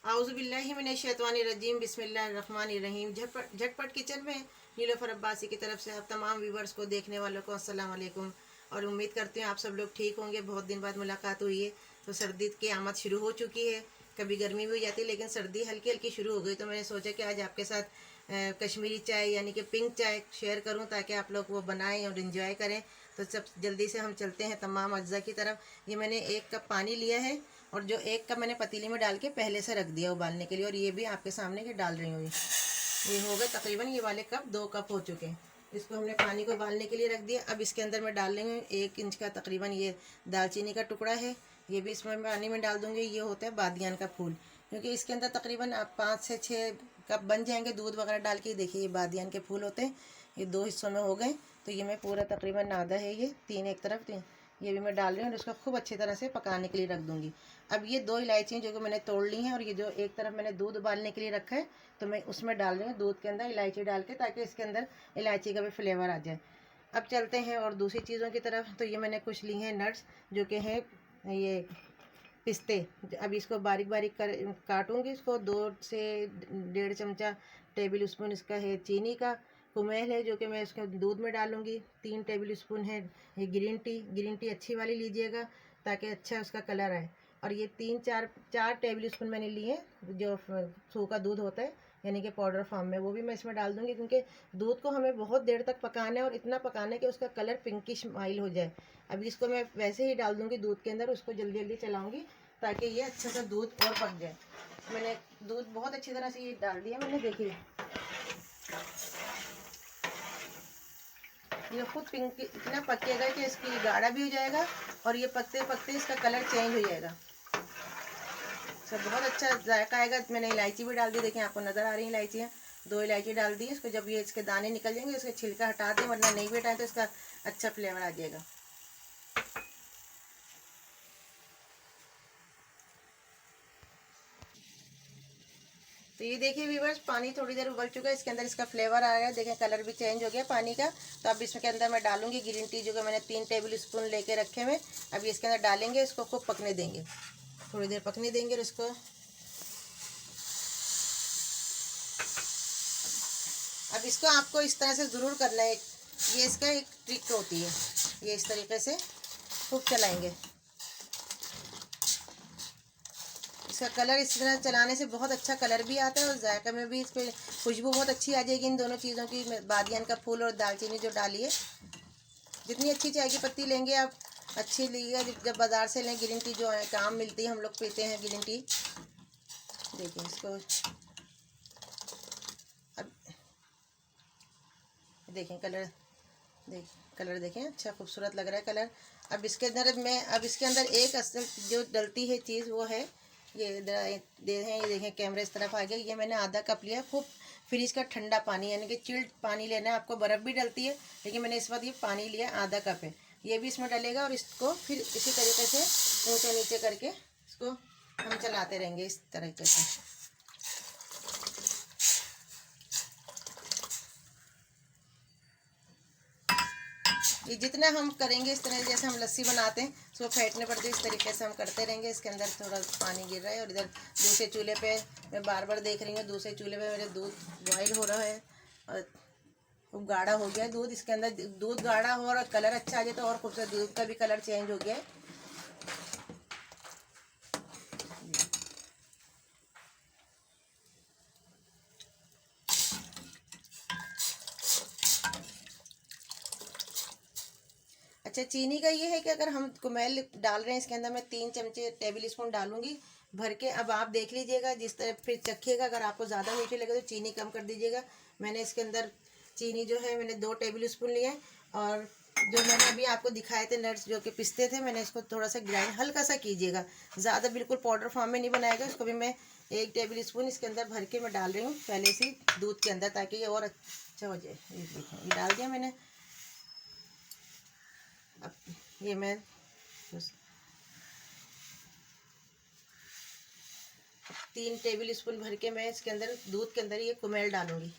आउज़ुबिल्लाहिमिनश्शैतानिर्रजीम बिस्मिल्लाहिर्रहमानिर्रहीम। झटपट झटपट किचन में नीलोफर अब्बासी की तरफ से आप तमाम व्यूवर्स को, देखने वालों को अस्सलाम वालेकुम। और उम्मीद करती हूँ आप सब लोग ठीक होंगे। बहुत दिन बाद मुलाकात हुई है, तो सर्दी की आमद शुरू हो चुकी है। कभी गर्मी भी हो जाती है, लेकिन सर्दी हल्की हल्की शुरू हो गई। तो मैंने सोचा कि आज आपके साथ कश्मीरी चाय यानी कि पिंक चाय शेयर करूं, ताकि आप लोग वो बनाएं और इन्जॉय करें। तो सब जल्दी से हम चलते हैं तमाम अज्जा की तरफ। ये मैंने 1 कप पानी लिया है, और जो 1 कप मैंने पतीली में डाल के पहले से रख दिया उबालने के लिए, और ये भी आपके सामने के डाल रही हूँ। ये हो गए तकरीबन, ये वाले कप 2 कप हो चुके हैं। इसको हमने पानी को उबालने के लिए रख दिया। अब इसके अंदर मैं डाल रही हूँ 1 इंच का तकरीबन ये दालचीनी का टुकड़ा है, ये भी इसमें पानी में डाल दूँगी। ये होता है बादियान का फूल, क्योंकि इसके अंदर तकरीबन आप 5 से 6 कप बन जाएंगे दूध वगैरह डाल के। देखिए ये बादियान के फूल होते हैं, ये 2 हिस्सों में हो गए। तो ये मैं पूरा तकरीबन आधा है, ये 3 एक तरफ, 3 ये भी मैं डाल रही हूँ, और इसको खूब अच्छी तरह से पकाने के लिए रख दूँगी। अब ये 2 इलायचियाँ जो कि मैंने तोड़ ली हैं, और ये जो एक तरफ मैंने दूध उबालने के लिए रखा है, तो मैं उसमें डाल रही हूँ दूध के अंदर इलायची डाल के, ताकि इसके अंदर इलायची का भी फ्लेवर आ जाए। अब चलते हैं और दूसरी चीज़ों की तरफ। तो ये मैंने कुछ ली हैं नट्स, जो कि हैं ये पिस्ते। अब इसको बारीक बारीक कर काटूंगी। इसको 2 से 1.5 चमचा टेबल स्पून इसका है चीनी का कुमेल है, जो कि मैं इसके दूध में डालूंगी। 3 टेबल स्पून है ये ग्रीन टी अच्छी वाली लीजिएगा, ताकि अच्छा उसका कलर आए। और ये 4 टेबल स्पून मैंने लिए, जो सूखा दूध होता है यानी कि पाउडर फॉर्म में, वो भी मैं इसमें डाल दूंगी, क्योंकि दूध को हमें बहुत देर तक पकाना है, और इतना पकाना है कि उसका कलर पिंकिश माइल हो जाए। अभी इसको मैं वैसे ही डाल दूंगी दूध के अंदर, उसको जल्दी जल्दी चलाऊंगी, ताकि ये अच्छा सा दूध और पक जाए। मैंने दूध बहुत अच्छी तरह से ये डाल दिया मैंने, देखिए ये खुद पिंक इतना पकेगा कि इसकी गाढ़ा भी हो जाएगा, और ये पकते पकते इसका कलर चेंज हो जाएगा। सब बहुत अच्छा जायका आएगा। मैंने इलायची भी डाल दी, देखिए आपको नज़र आ रही है इलायचियाँ। 2 इलायची डाल दी। इसको जब ये इसके दाने निकल जाएंगे, इसका छिलका हटा दें, वरना नहीं भी हटाएं तो इसका अच्छा फ्लेवर आ जाएगा। तो ये देखिए व्यूवर्स, पानी थोड़ी देर उबल चुका है, इसके अंदर इसका फ्लेवर आ गया है, देखें कलर भी चेंज हो गया पानी का। तो अब इसके अंदर मैं डालूंगी ग्रीन टी, जो कि मैंने 3 टेबल स्पून लेके रखे हुए। अब इसके अंदर डालेंगे, इसको खूब पकने देंगे, थोड़ी देर पकने देंगे। और इसको अब इसको आपको इस तरह से ज़रूर करना है, ये इसका एक ट्रिक होती है। ये इस तरीके से खूब चलाएंगे। इसका कलर इस तरह चलाने से बहुत अच्छा कलर भी आता है, और जायका में भी इस पर खुशबू बहुत अच्छी आ जाएगी इन दोनों चीज़ों की, बादियान का फूल और दालचीनी जो डाली है। जितनी अच्छी चाय की पत्ती लेंगे आप, अच्छी लीजिएगा। जब बाज़ार से लें ग्रीन टी जो है काम मिलती है, हम लोग पीते हैं ग्रीन टी। देखिए इसको, अब देखें कलर, कलर देखें अच्छा खूबसूरत लग रहा है कलर। अब इसके अंदर एक असल जो डलती है चीज़, वो है ये दे हैं। ये देखें कैमरे इस तरफ आ गया। ये मैंने आधा कप लिया खूब फ्रिज का ठंडा पानी, यानी कि चिल्ड पानी लेना है आपको। बर्फ़ भी डलती है, लेकिन मैंने इस वक्त ये पानी लिया आधा कप है, ये भी इसमें डलेगा। और इसको फिर इसी तरीके से ऊँचे नीचे करके इसको हम चलाते रहेंगे इस तरीके से। ये जितना हम करेंगे इस तरह, जैसे हम लस्सी बनाते हैं उसको फेंटने पड़ते हैं, इस तरीके से हम करते रहेंगे। इसके अंदर थोड़ा पानी गिर रहा है, और इधर दूसरे चूल्हे पे मैं बार बार देख रही हूँ, दूसरे चूल्हे पे मेरे दूध बॉयल हो रहा है, और खूब गाढ़ा हो गया है दूध। इसके अंदर दूध गाढ़ा हो और कलर अच्छा आ जाए तो और खूबसूरत, दूध का भी कलर चेंज हो गया है। अच्छा, चीनी का ये है कि अगर हम कुमेल डाल रहे हैं इसके अंदर, मैं 3 चमचे टेबल स्पून डालूंगी भर के। अब आप देख लीजिएगा, जिस तरह फिर चखिएगा, अगर आपको ज़्यादा मीठे लगे तो चीनी कम कर दीजिएगा। मैंने इसके अंदर चीनी जो है मैंने 2 टेबल स्पून लिए। और जो मैंने अभी आपको दिखाए थे नट्स, जो कि पिस्ते थे, मैंने इसको थोड़ा सा ग्राइंड हल्का सा कीजिएगा, ज़्यादा बिल्कुल पाउडर फॉर्म में नहीं बनाएगा। इसको भी मैं 1 टेबल स्पून इसके अंदर भर के मैं डाल रही हूँ पहले से दूध के अंदर, ताकि ये और अच्छा हो जाए। ये देखें, ये डाल दिया मैंने। अब ये मैं 3 टेबल स्पून भर के मैं इसके अंदर दूध के अंदर ये कुमेल डालूंगी।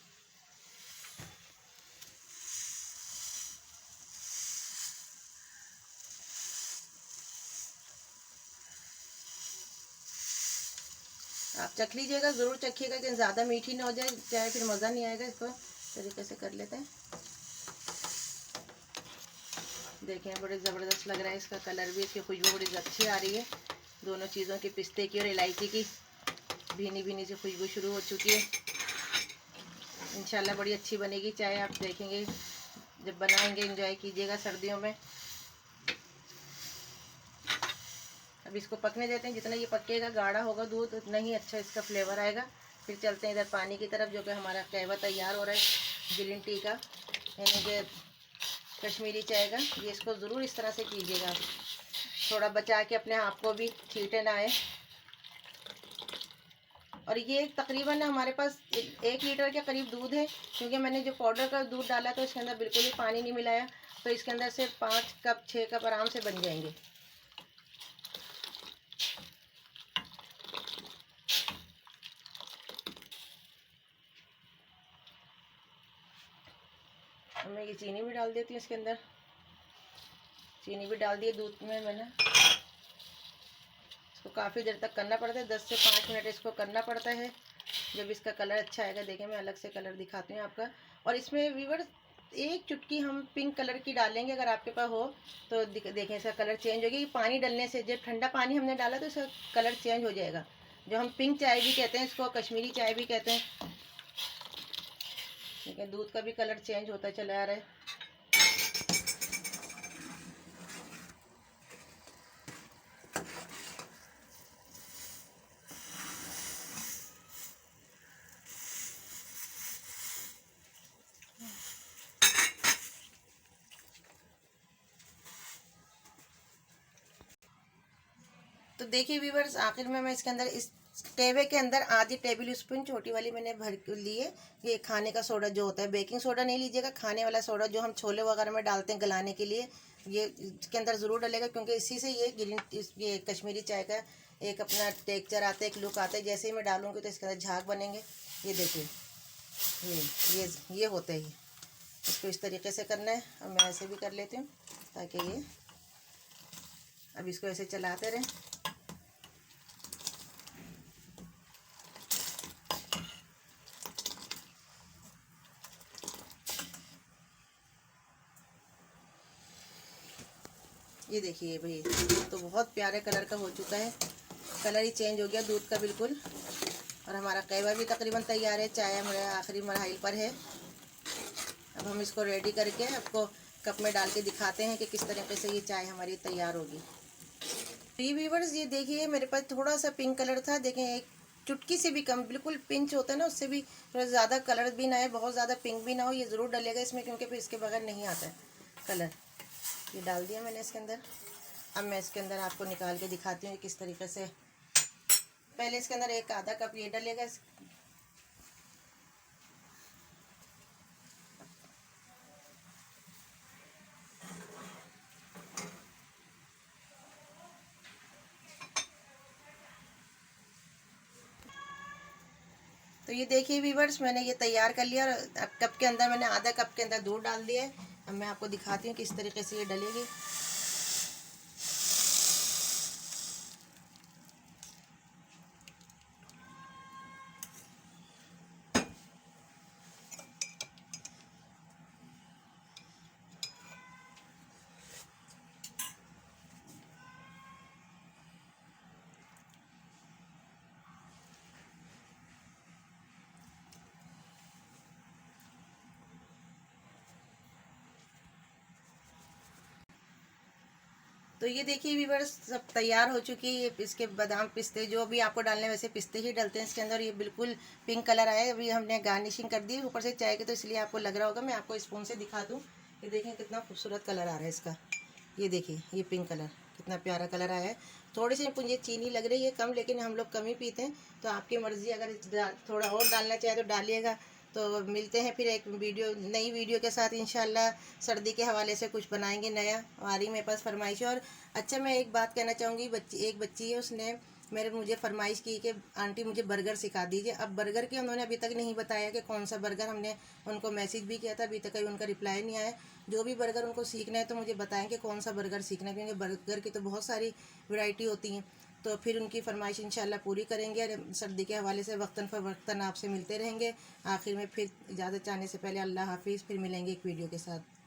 आप चख लीजिएगा, ज़रूर चखिएगा, लेकिन ज़्यादा मीठी ना हो जाए, चाहे फिर मज़ा नहीं आएगा। इसको तरीके से कर लेते हैं। देखें बड़े ज़बरदस्त लग रहा है, इसका कलर भी, इसकी खुशबू बड़ी अच्छी आ रही है। दोनों चीज़ों की, पिस्ते की और इलायची की भीनी भीनी सी खुशबू शुरू हो चुकी है। इंशाल्लाह बड़ी अच्छी बनेगी चाय, आप देखेंगे जब बनाएंगे, एंजॉय कीजिएगा सर्दियों में। अब इसको पकने देते हैं, जितना ये पकेगा, गाढ़ा होगा दूध, उतना ही अच्छा इसका फ्लेवर आएगा। फिर चलते हैं इधर पानी की तरफ, जो कि हमारा कहवा तैयार हो रहा है ग्रीन टी का, यानी कि कश्मीरी चाय का। ये इसको ज़रूर इस तरह से कीजिएगा, थोड़ा बचा के, अपने आप को भी छींटे ना आए। और ये तकरीबन हमारे पास 1 लीटर के करीब दूध है, क्योंकि मैंने जो पाउडर का दूध डाला तो इसके अंदर बिल्कुल ही पानी नहीं मिलाया, तो इसके अंदर से 5 कप 6 कप आराम से बन जाएंगे। अब मैं ये चीनी भी डाल देती हूँ इसके अंदर। चीनी भी डाल दिए दूध में मैंने। इसको काफ़ी देर तक करना पड़ता है, 10 से 5 मिनट इसको करना पड़ता है, जब इसका कलर अच्छा आएगा। देखें मैं अलग से कलर दिखाती हूँ आपका। और इसमें व्यूअर्स एक चुटकी हम पिंक कलर की डालेंगे, अगर आपके पास हो तो। देखें इसका कलर चेंज हो गया, पानी डालने से, जब ठंडा पानी हमने डाला तो इसका कलर चेंज हो जाएगा। जो हम पिंक चाय भी कहते हैं इसको, कश्मीरी चाय भी कहते हैं। ठीक है, दूध का भी कलर चेंज होता चला आ रहा है। तो देखिए व्यूअर्स, आखिर में मैं इसके अंदर, इस टेवे के अंदर आधी टेबल स्पून छोटी वाली मैंने भर ली है, ये खाने का सोडा जो होता है। बेकिंग सोडा नहीं लीजिएगा, खाने वाला सोडा जो हम छोले वगैरह में डालते हैं गलाने के लिए, ये इसके अंदर ज़रूर डलेगा, क्योंकि इसी से ये कश्मीरी चाय का एक अपना टेक्चर आता है, एक लुक आता है। जैसे ही मैं डालूँगी तो इसके अंदर झाग बनेंगे। ये देखिए, ये होता है। इसको इस तरीके से करना है। और मैं ऐसे भी कर लेती हूँ, ताकि ये, अब इसको ऐसे चलाते रहें। ये देखिए भाई, तो बहुत प्यारे कलर का हो चुका है, कलर ही चेंज हो गया दूध का बिल्कुल। और हमारा कहवा भी तकरीबन तैयार है, चाय हमारे आखिरी मरहल पर है। अब हम इसको रेडी करके आपको कप में डाल के दिखाते हैं कि किस तरीके से ये चाय हमारी तैयार होगी। तो व्यूअर्स, ये देखिए मेरे पास थोड़ा सा पिंक कलर था, देखें एक चुटकी से भी कम, बिल्कुल पिंच होता है ना, उससे भी थोड़ा ज़्यादा कलर भी ना है, बहुत ज़्यादा पिंक भी ना हो। ये ज़रूर डलेगा इसमें, क्योंकि फिर इसके बगैर नहीं आता है कलर। ये डाल दिया मैंने इसके अंदर। अब मैं इसके अंदर आपको निकाल के दिखाती हूँ किस तरीके से। पहले इसके अंदर एक आधा कप ये डलेगा। तो ये देखिए व्यूअर्स, मैंने ये तैयार कर लिया, और कप के अंदर मैंने आधा कप के अंदर दूध डाल दिया है। अब मैं आपको दिखाती हूँ किस तरीके से ये डलेगी। तो ये देखिए व्यूअर्स, सब तैयार हो चुकी है। इसके बादाम पिस्ते जो भी आपको डालने, वैसे पिस्ते ही डालते हैं इसके अंदर। ये बिल्कुल पिंक कलर आया है। अभी हमने गार्निशिंग कर दी ऊपर से चाय की, तो इसलिए आपको लग रहा होगा। मैं आपको स्पून से दिखा दूँ, ये देखें कितना खूबसूरत कलर आ रहा है इसका। ये देखिए, ये पिंक कलर कितना प्यारा कलर आया है। थोड़ी सी मुझे चीनी लग रही है कम, लेकिन हम लोग कम ही पीते हैं, तो आपकी मर्ज़ी, अगर थोड़ा और डालना चाहे तो डालिएगा। तो मिलते हैं फिर एक नई वीडियो के साथ इंशाल्लाह। सर्दी के हवाले से कुछ बनाएंगे नया, आ रही मेरे पास फरमाइश। और अच्छा, मैं एक बात कहना चाहूँगी, एक बच्ची है, उसने मुझे फरमाइश की कि आंटी मुझे बर्गर सिखा दीजिए। अब बर्गर के उन्होंने अभी तक नहीं बताया कि कौन सा बर्गर। हमने उनको मैसेज भी किया था, अभी तक उनका रिप्लाई नहीं आया। जो भी बर्गर उनको सीखना है तो मुझे बताएं कि कौन सा बर्गर सीखना है, क्योंकि बर्गर की तो बहुत सारी वैरायटी होती हैं। तो फिर उनकी फरमाइश इंशाल्लाह पूरी करेंगे और सर्दी के हवाले से वक्तन फ़वक्तन आपसे मिलते रहेंगे। आखिर में फिर इजाज़त चाहने से पहले अल्लाह हाफिज़, फिर मिलेंगे एक वीडियो के साथ।